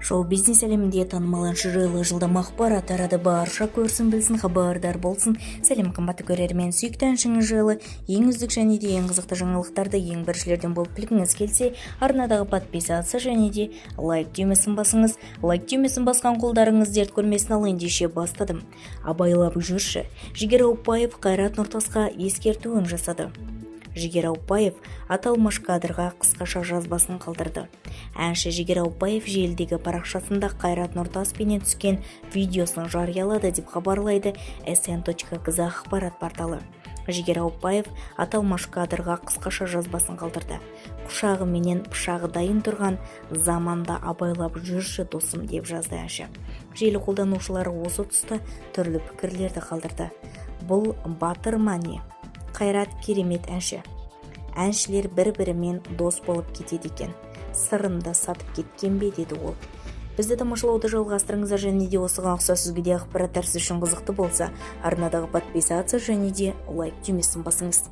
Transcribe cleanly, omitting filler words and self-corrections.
Шоу-бизнес әлемінде танымал әнші жайлы жылдам ақпарат тарады, барша көрсін білсін, хабардар болсын. Сәлем қымбатты көрермен, сүйікті әншіңіз жайлы ең үздік және де ең қызықты жаңалықтарды ең біріншілерден болып білгіңіз келсе, арнадағы подписаться және де лайк түймесін басыңыз. Лайк түймесін басқан қолдарыңыз дерт көрмесін ал ендеше бастадым. Абайлап жүрші. Жігер Ауыпбаев Қайрат Нұртасқа ескертуін жасады. Жігер Ауыпбаев аталмыш кадрға қысқаша жазбасын қалдырды. Әнші Жігер Ауыпбаев желідегі парақшасында Қайрат Нұртаспенен түскен видеосын жариялады деп хабарлайды sn.kz ақпарат порталы. Жігер Ауыпбаев аталмыш кадрға қысқаша жазбасын қалдырды. Құшағы менен пышағы дайын тұрған заманда абайлап жүрші досым деп жазды әнші. Желі қолданушылары осы тұста түрлі пікірлерді қалдырды. Бұл батыр ма не? Қайрат керемет әнші. Әншілер бір-бірімен дос болып кетеді екен. Сырымды сатып кеткен бе, деді ол. Бізді тамашалауды жалғастырыңыздар және де осыған ұқсас өзге де ақпараттар сіз үшін қызықты болса, арнадағы подписаться және де лайк түймесін басыңыз.